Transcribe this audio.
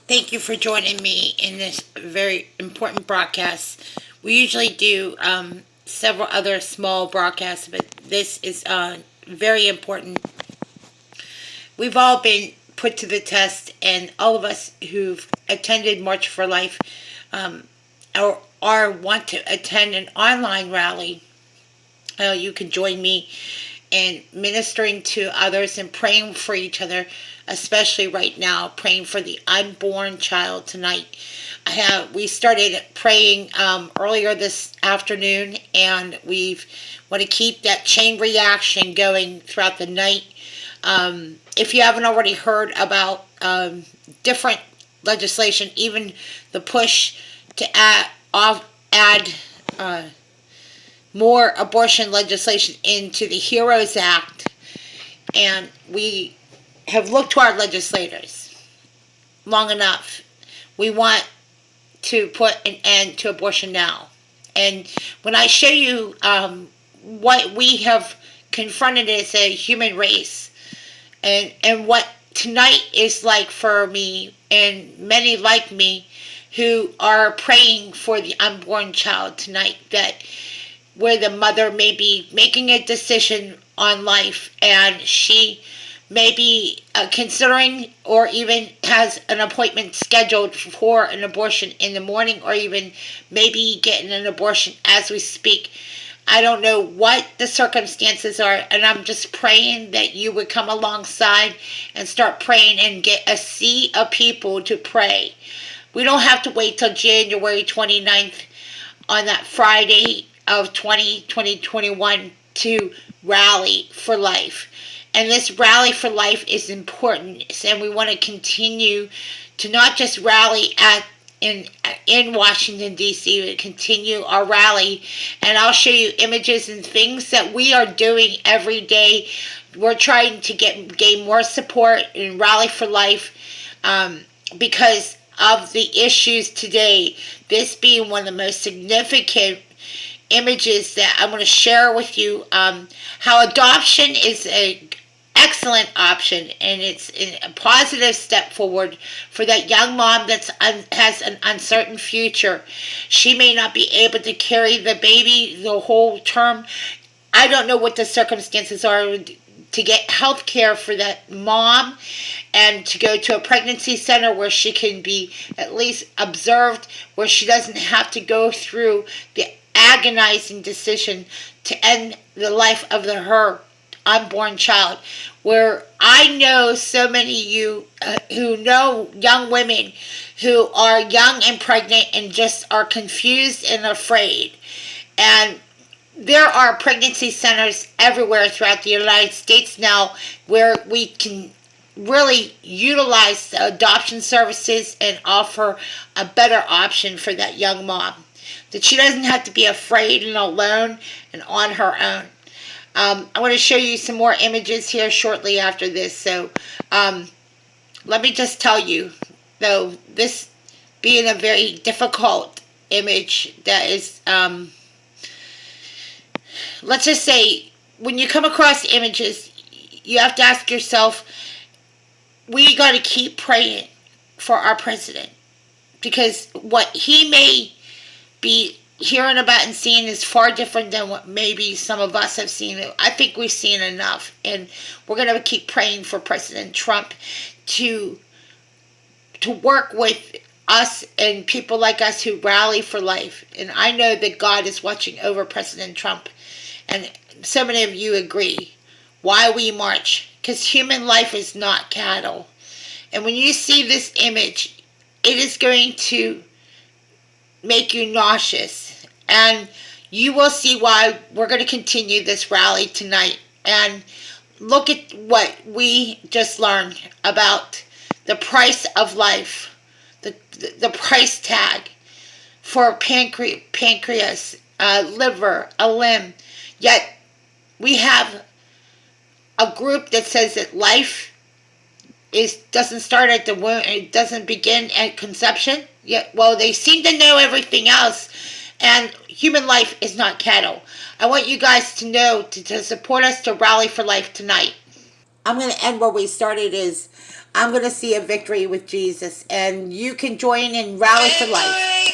Thank you for joining me in this very important broadcast. We usually do several other small broadcasts, but this is very important. We've all been put to the test, and all of us who've attended March for Life um, or want to attend an online rally, you can join me in ministering to others and praying for each other, especially right now, praying for the unborn child tonight. We started praying earlier this afternoon, and we want to keep that chain reaction going throughout the night. If you haven't already heard about different legislation, even the push to add more abortion legislation into the HEROES Act, and we have looked to our legislators long enough. We want to put an end to abortion now. And when I show you what we have confronted as a human race, and what tonight is like for me and many like me who are praying for the unborn child tonight, that where the mother may be making a decision on life and she may be considering or even has an appointment scheduled for an abortion in the morning, or even maybe getting an abortion as we speak. I don't know what the circumstances are, and I'm just praying that you would come alongside and start praying and get a sea of people to pray. We don't have to wait till January 29th on that Friday of 2021 to rally for life. And this rally for life is important, and we want to continue to not just rally in Washington, D.C., but continue our rally. And I'll show you images and things that we are doing every day. We're trying to gain more support in Rally for Life because of the issues today. This being one of the most significant images that I'm going to share with you, how adoption is a excellent option, and it's a positive step forward for that young mom that has an uncertain future. She may not be able to carry the baby the whole term. I don't know what the circumstances are to get health care for that mom and to go to a pregnancy center where she can be at least observed, where she doesn't have to go through the agonizing decision to end the life of her unborn child. Where I know so many of you who know young women who are young and pregnant and just are confused and afraid. And there are pregnancy centers everywhere throughout the United States now where we can really utilize the adoption services and offer a better option for that young mom, that she doesn't have to be afraid and alone and on her own. I'm going to show you some more images here shortly after this. So let me just tell you, though, this being a very difficult image that is, let's just say, when you come across images, you have to ask yourself, we got to keep praying for our president, because what he may be hearing about and seeing is far different than what maybe some of us have seen. I think we've seen enough, and we're going to keep praying for President Trump to work with us and people like us who rally for life. And I know that God is watching over President Trump, and so many of you agree. Why we march? Because human life is not cattle. And when you see this image, it is going to make you nauseous, and you will see why we're going to continue this rally tonight. And look at what we just learned about the price of life, the price tag for pancreas, liver, a limb. Yet we have a group that says that life doesn't start at the womb, it doesn't begin at conception. Yet, well, they seem to know everything else, and human life is not cattle. I want you guys to know to support us to rally for life tonight. I'm going to end where we started. Is I'm going to see a victory with Jesus, and you can join and rally for life.